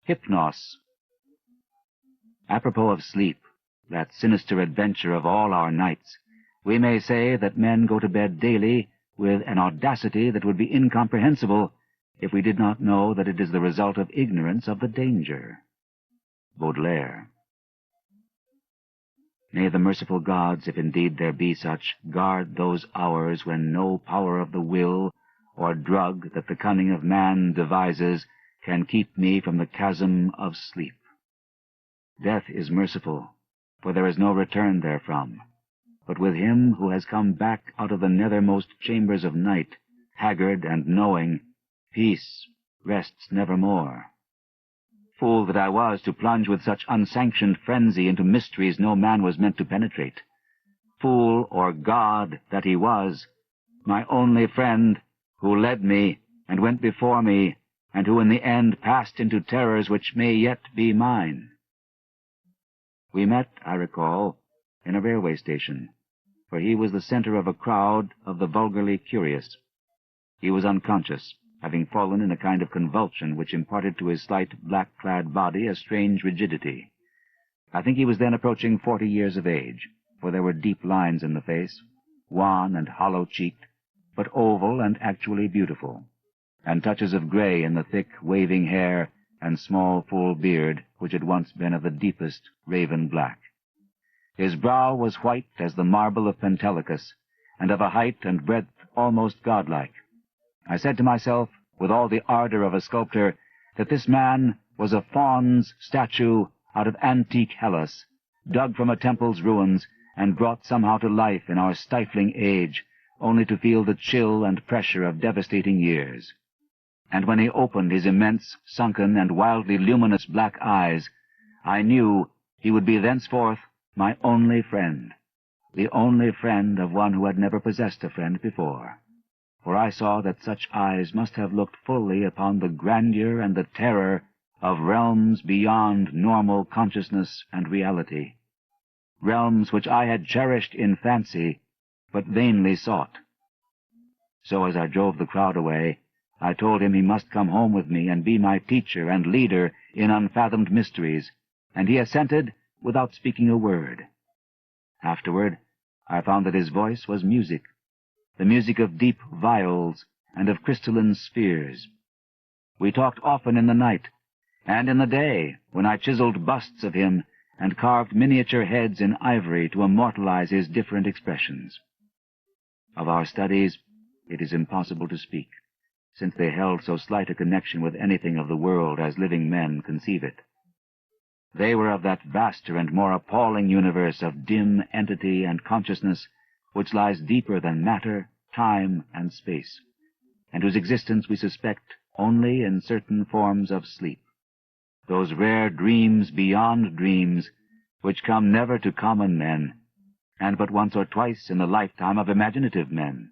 Hypnos. Apropos of sleep, that sinister adventure of all our nights, we may say that men go to bed daily with an audacity that would be incomprehensible if we did not know that it is the result of ignorance of the danger. Baudelaire. May the merciful gods, if indeed there be such, guard those hours when no power of the will or drug that the cunning of man devises can keep me from the chasm of sleep. Death is merciful, for there is no return therefrom. But with him who has come back out of the nethermost chambers of night, haggard and knowing, peace rests nevermore. Fool that I was to plunge with such unsanctioned frenzy into mysteries no man was meant to penetrate. Fool or god that he was, my only friend, who led me and went before me, and who in the end passed into terrors which may yet be mine. We met, I recall, in a railway station, for he was the center of a crowd of the vulgarly curious. He was unconscious, having fallen in a kind of convulsion which imparted to his slight black-clad body a strange rigidity. I think he was then approaching 40 years of age, for there were deep lines in the face, wan and hollow-cheeked, but oval and actually beautiful, and touches of gray in the thick, waving hair and small, full beard which had once been of the deepest raven black. His brow was white as the marble of Pentelicus, and of a height and breadth almost godlike. I said to myself, with all the ardor of a sculptor, that this man was a faun's statue out of antique Hellas, dug from a temple's ruins and brought somehow to life in our stifling age, only to feel the chill and pressure of devastating years. And when he opened his immense, sunken, and wildly luminous black eyes, I knew he would be thenceforth my only friend, the only friend of one who had never possessed a friend before. For I saw that such eyes must have looked fully upon the grandeur and the terror of realms beyond normal consciousness and reality, realms which I had cherished in fancy, but vainly sought. So as I drove the crowd away, I told him he must come home with me and be my teacher and leader in unfathomed mysteries, and he assented without speaking a word. Afterward, I found that his voice was music, the music of deep viols and of crystalline spheres. We talked often in the night, and in the day, when I chiseled busts of him and carved miniature heads in ivory to immortalize his different expressions. Of our studies, it is impossible to speak, since they held so slight a connection with anything of the world as living men conceive it. They were of that vaster and more appalling universe of dim entity and consciousness which lies deeper than matter, time, and space, and whose existence we suspect only in certain forms of sleep, those rare dreams beyond dreams which come never to common men, and but once or twice in the lifetime of imaginative men.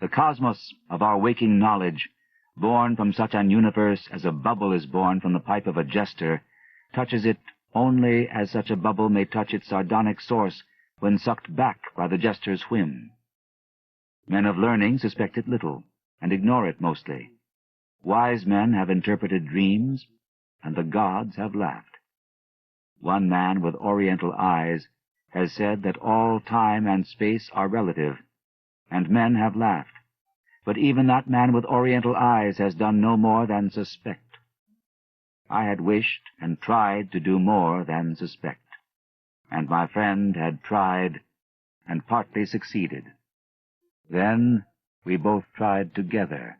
The cosmos of our waking knowledge, born from such an universe as a bubble is born from the pipe of a jester, touches it only as such a bubble may touch its sardonic source when sucked back by the jester's whim. Men of learning suspect it little, and ignore it mostly. Wise men have interpreted dreams, and the gods have laughed. One man with oriental eyes has said that all time and space are relative, and men have laughed, but even that man with oriental eyes has done no more than suspect. I had wished and tried to do more than suspect, and my friend had tried and partly succeeded. Then we both tried together,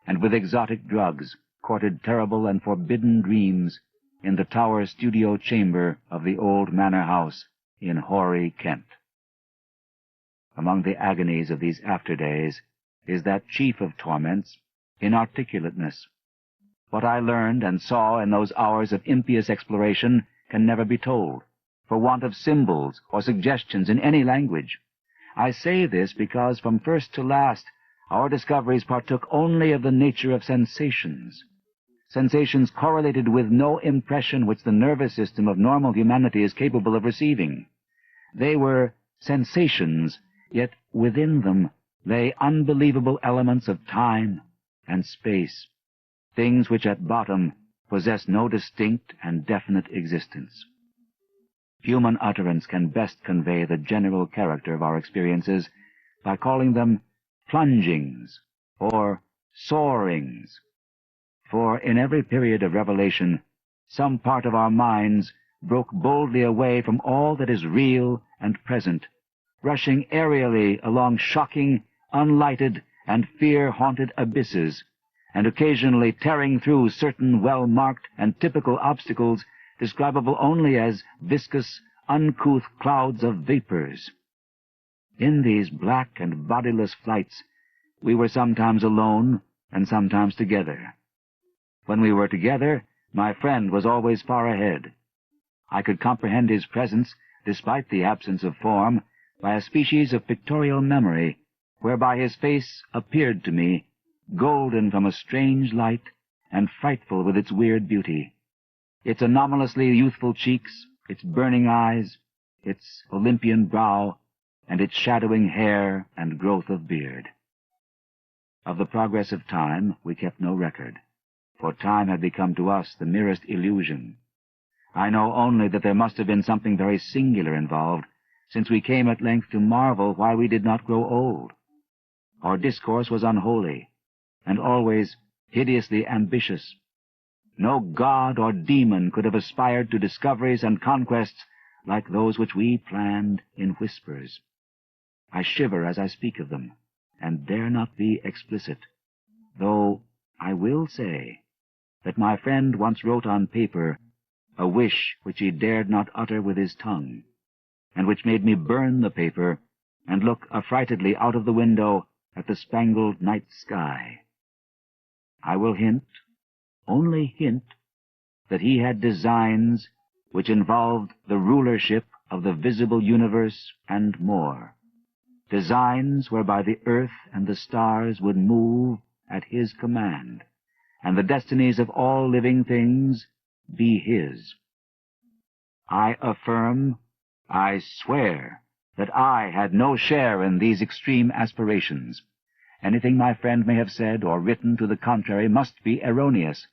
and with exotic drugs courted terrible and forbidden dreams in the tower studio chamber of the old manor house in hoary Kent. Among the agonies of these after days is that chief of torments, inarticulateness. What I learned and saw in those hours of impious exploration can never be told, for want of symbols or suggestions in any language. I say this because from first to last our discoveries partook only of the nature of sensations, sensations correlated with no impression which the nervous system of normal humanity is capable of receiving. They were sensations, yet within them lay unbelievable elements of time and space, things which at bottom possess no distinct and definite existence. Human utterance can best convey the general character of our experiences by calling them plungings or soarings, for in every period of revelation some part of our minds broke boldly away from all that is real and present, rushing aerially along shocking, unlighted, and fear-haunted abysses, and occasionally tearing through certain well-marked and typical obstacles describable only as viscous, uncouth clouds of vapors. In these black and bodiless flights we were sometimes alone and sometimes together. When we were together, my friend was always far ahead. I could comprehend his presence, despite the absence of form, by a species of pictorial memory, whereby his face appeared to me, golden from a strange light and frightful with its weird beauty, its anomalously youthful cheeks, its burning eyes, its Olympian brow, and its shadowing hair and growth of beard. Of the progress of time we kept no record, for time had become to us the merest illusion. I know only that there must have been something very singular involved, since we came at length to marvel why we did not grow old. Our discourse was unholy, and always hideously ambitious. No god or demon could have aspired to discoveries and conquests like those which we planned in whispers. I shiver as I speak of them, and dare not be explicit, though I will say that my friend once wrote on paper a wish which he dared not utter with his tongue, and which made me burn the paper and look affrightedly out of the window at the spangled night sky. I will hint, only hint, that he had designs which involved the rulership of the visible universe and more, designs whereby the earth and the stars would move at his command, and the destinies of all living things be his. I affirm, I swear, that I had no share in these extreme aspirations. Anything my friend may have said or written to the contrary must be erroneous,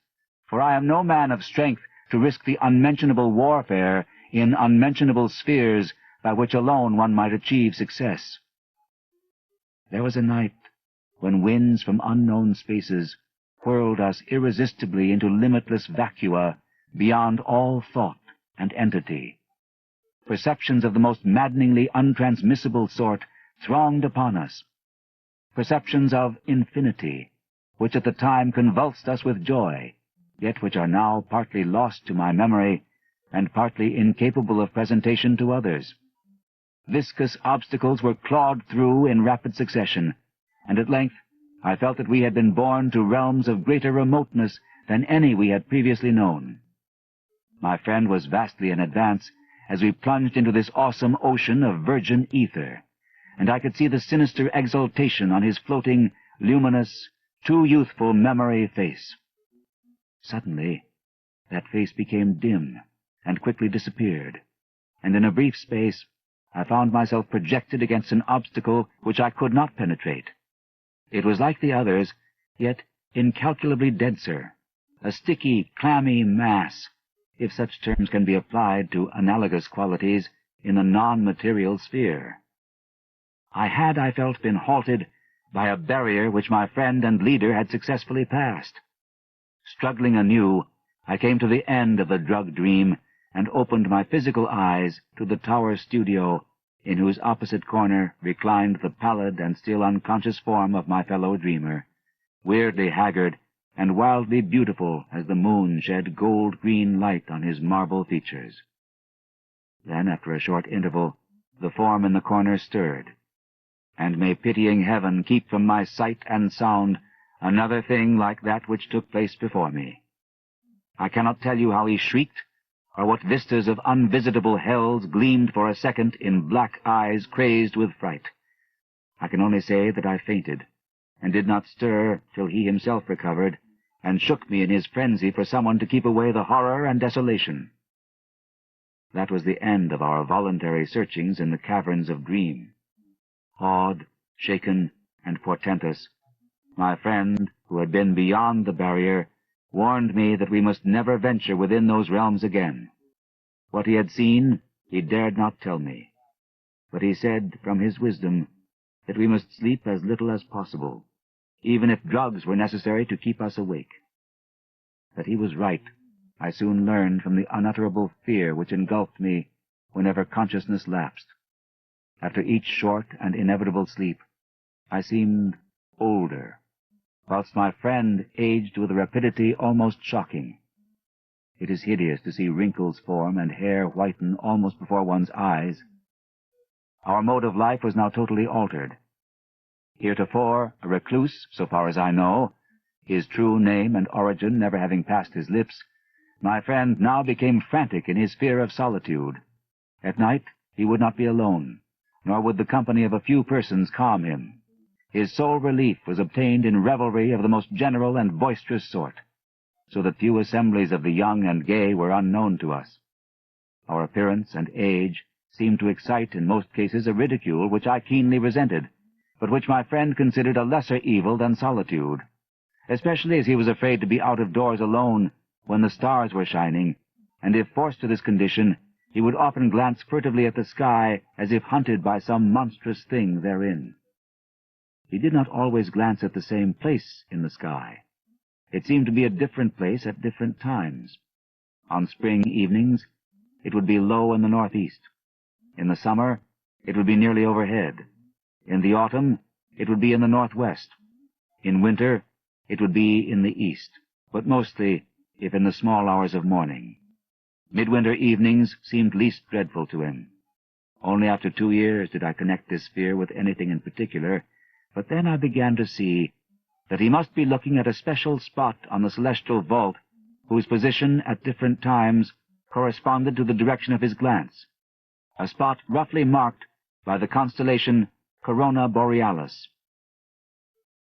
for I am no man of strength to risk the unmentionable warfare in unmentionable spheres by which alone one might achieve success. There was a night when winds from unknown spaces whirled us irresistibly into limitless vacua beyond all thought and entity. Perceptions of the most maddeningly untransmissible sort thronged upon us, perceptions of infinity, which at the time convulsed us with joy, yet which are now partly lost to my memory and partly incapable of presentation to others. Viscous obstacles were clawed through in rapid succession, and at length I felt that we had been borne to realms of greater remoteness than any we had previously known. My friend was vastly in advance as we plunged into this awesome ocean of virgin ether, and I could see the sinister exultation on his floating, luminous, too youthful memory face. Suddenly, that face became dim and quickly disappeared, and in a brief space I found myself projected against an obstacle which I could not penetrate. It was like the others, yet incalculably denser, a sticky, clammy mass, if such terms can be applied to analogous qualities in the non-material sphere. I felt, been halted by a barrier which my friend and leader had successfully passed. Struggling anew, I came to the end of the drug dream and opened my physical eyes to the tower studio, in whose opposite corner reclined the pallid and still unconscious form of my fellow dreamer, weirdly haggard and wildly beautiful as the moon shed gold-green light on his marble features. Then, after a short interval, the form in the corner stirred, and may pitying heaven keep from my sight and sound another thing like that which took place before me. I cannot tell you how he shrieked, or what vistas of unvisitable hells gleamed for a second in black eyes crazed with fright. I can only say that I fainted, and did not stir till he himself recovered, and shook me in his frenzy for someone to keep away the horror and desolation. That was the end of our voluntary searchings in the caverns of dream. Awed, shaken, and portentous, my friend, who had been beyond the barrier, warned me that we must never venture within those realms again. What he had seen he dared not tell me, but he said, from his wisdom, that we must sleep as little as possible, even if drugs were necessary to keep us awake. That he was right, I soon learned from the unutterable fear which engulfed me whenever consciousness lapsed. After each short and inevitable sleep, I seemed older, whilst my friend aged with a rapidity almost shocking. It is hideous to see wrinkles form and hair whiten almost before one's eyes. Our mode of life was now totally altered. Heretofore a recluse, so far as I know, his true name and origin never having passed his lips, my friend now became frantic in his fear of solitude. At night he would not be alone, nor would the company of a few persons calm him. His sole relief was obtained in revelry of the most general and boisterous sort, so that few assemblies of the young and gay were unknown to us. Our appearance and age seemed to excite in most cases a ridicule which I keenly resented, but which my friend considered a lesser evil than solitude, especially as he was afraid to be out of doors alone when the stars were shining, and if forced to this condition, he would often glance furtively at the sky as if hunted by some monstrous thing therein. He did not always glance at the same place in the sky. It seemed to be a different place at different times. On spring evenings, it would be low in the northeast. In the summer, it would be nearly overhead. In the autumn, it would be in the northwest. In winter, it would be in the east, but mostly if in the small hours of morning. Midwinter evenings seemed least dreadful to him. Only after 2 years did I connect this fear with anything in particular, but then I began to see that he must be looking at a special spot on the celestial vault whose position at different times corresponded to the direction of his glance, a spot roughly marked by the constellation Corona Borealis.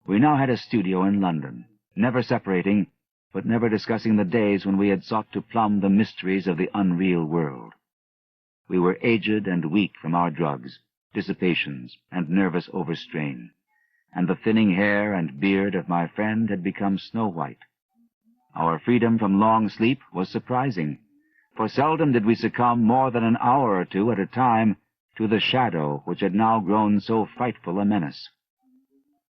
We now had a studio in London, never separating, but never discussing the days when we had sought to plumb the mysteries of the unreal world. We were aged and weak from our drugs, dissipations, and nervous overstrain, and the thinning hair and beard of my friend had become snow-white. Our freedom from long sleep was surprising, for seldom did we succumb more than an hour or two at a time to the shadow which had now grown so frightful a menace.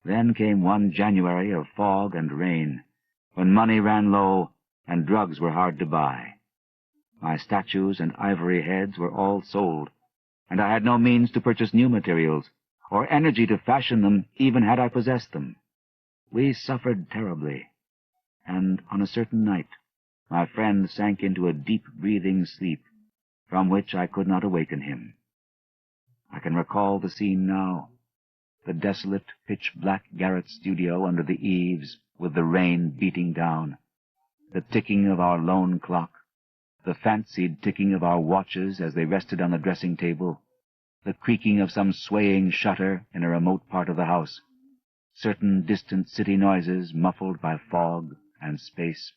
Then came one January of fog and rain, when money ran low and drugs were hard to buy. My statues and ivory heads were all sold, and I had no means to purchase new materials, or energy to fashion them even had I possessed them. We suffered terribly, and on a certain night my friend sank into a deep-breathing sleep, from which I could not awaken him. I can recall the scene now, the desolate, pitch-black garret studio under the eaves, with the rain beating down, the ticking of our lone clock, the fancied ticking of our watches as they rested on the dressing-table, the creaking of some swaying shutter in a remote part of the house, certain distant city noises muffled by fog and space,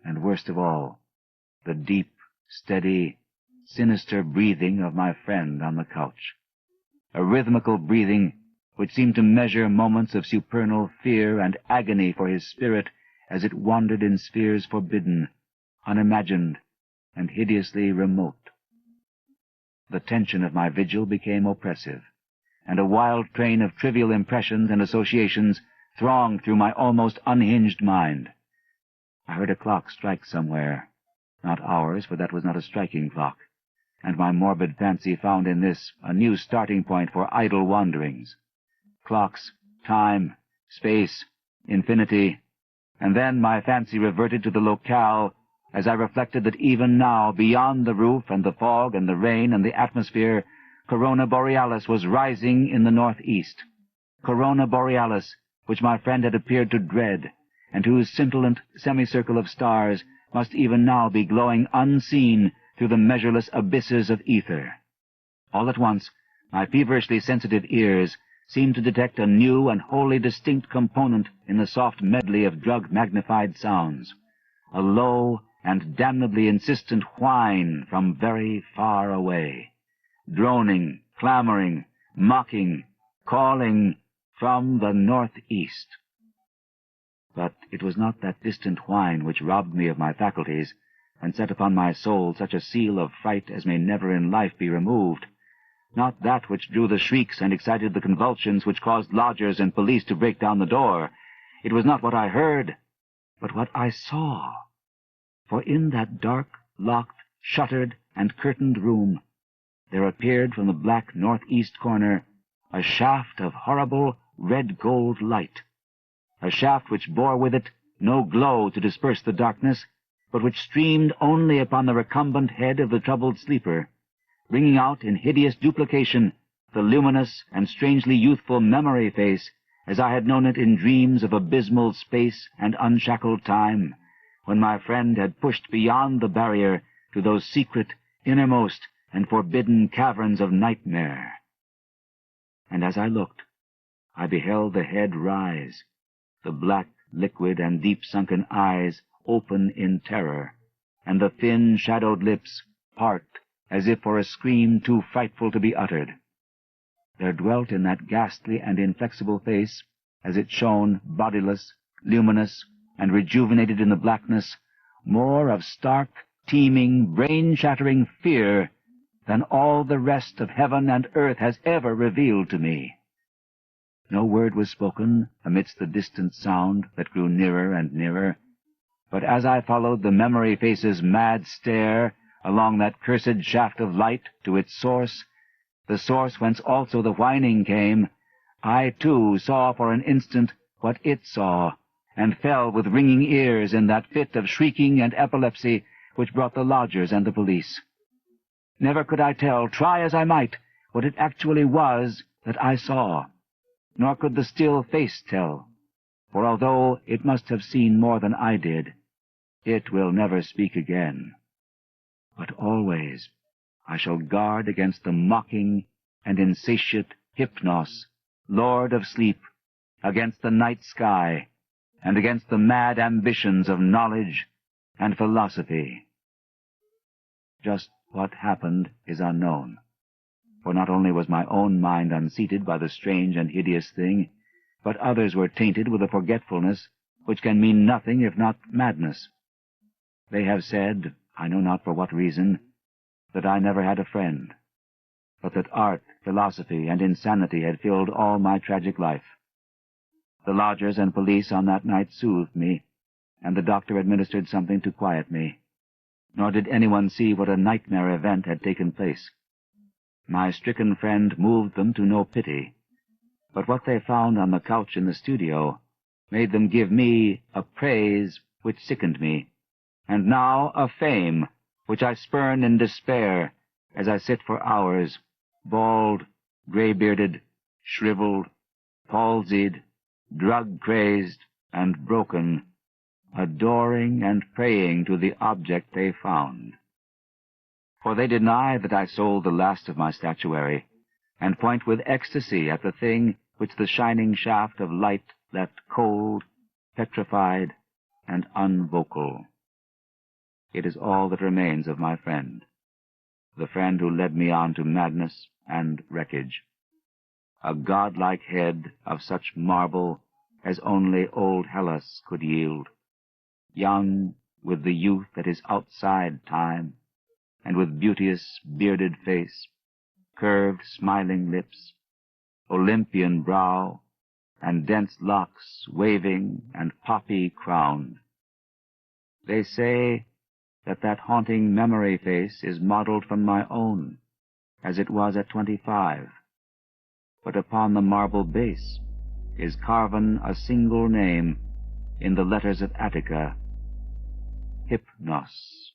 and worst of all, the deep, steady, sinister breathing of my friend on the couch, a rhythmical breathing which seemed to measure moments of supernal fear and agony for his spirit as it wandered in spheres forbidden, unimagined, and hideously remote. The tension of my vigil became oppressive, and a wild train of trivial impressions and associations thronged through my almost unhinged mind. I heard a clock strike somewhere, not ours, for that was not a striking clock, and my morbid fancy found in this a new starting point for idle wanderings. Clocks, time, space, infinity, and then my fancy reverted to the locale as I reflected that even now, beyond the roof and the fog and the rain and the atmosphere, Corona Borealis was rising in the northeast. Corona Borealis, which my friend had appeared to dread, and whose scintillant semicircle of stars must even now be glowing unseen through the measureless abysses of ether. All at once, my feverishly sensitive ears seemed to detect a new and wholly distinct component in the soft medley of drug-magnified sounds, a low and damnably insistent whine from very far away, droning, clamoring, mocking, calling from the northeast. But it was not that distant whine which robbed me of my faculties, and set upon my soul such a seal of fright as may never in life be removed. Not that which drew the shrieks and excited the convulsions which caused lodgers and police to break down the door. It was not what I heard, but what I saw. For in that dark, locked, shuttered, and curtained room, there appeared from the black northeast corner a shaft of horrible red-gold light, a shaft which bore with it no glow to disperse the darkness, but which streamed only upon the recumbent head of the troubled sleeper, bringing out in hideous duplication the luminous and strangely youthful memory face as I had known it in dreams of abysmal space and unshackled time, when my friend had pushed beyond the barrier to those secret, innermost, and forbidden caverns of nightmare. And as I looked, I beheld the head rise, the black, liquid, and deep-sunken eyes open in terror, and the thin, shadowed lips part as if for a scream too frightful to be uttered. There dwelt in that ghastly and inflexible face, as it shone bodiless, luminous, and rejuvenated in the blackness, more of stark, teeming, brain-shattering fear than all the rest of heaven and earth has ever revealed to me. No word was spoken amidst the distant sound that grew nearer and nearer, but as I followed the memory face's mad stare along that cursed shaft of light to its source, the source whence also the whining came, I too saw for an instant what it saw, and fell with ringing ears in that fit of shrieking and epilepsy which brought the lodgers and the police. Never could I tell, try as I might, what it actually was that I saw, nor could the still face tell, for although it must have seen more than I did, it will never speak again. But always I shall guard against the mocking and insatiate Hypnos, lord of sleep, against the night sky, and against the mad ambitions of knowledge and philosophy. Just what happened is unknown, for not only was my own mind unseated by the strange and hideous thing, but others were tainted with a forgetfulness which can mean nothing if not madness. They have said, I know not for what reason, that I never had a friend, but that art, philosophy, and insanity had filled all my tragic life. The lodgers and police on that night soothed me, and the doctor administered something to quiet me, nor did anyone see what a nightmare event had taken place. My stricken friend moved them to no pity, but what they found on the couch in the studio made them give me a praise which sickened me, and now a fame which I spurn in despair as I sit for hours, bald, gray-bearded, shriveled, palsied, drug-crazed, and broken, adoring and praying to the object they found. For they deny that I sold the last of my statuary, and point with ecstasy at the thing which the shining shaft of light left cold, petrified, and unvocal. It is all that remains of my friend, the friend who led me on to madness and wreckage. A godlike head of such marble as only old Hellas could yield, young with the youth that is outside time, and with beauteous bearded face, curved smiling lips, Olympian brow, and dense locks waving and poppy-crowned. They say that haunting memory face is modeled from my own, as it was at 25, but upon the marble base is carven a single name in the letters of Attica, Hypnos.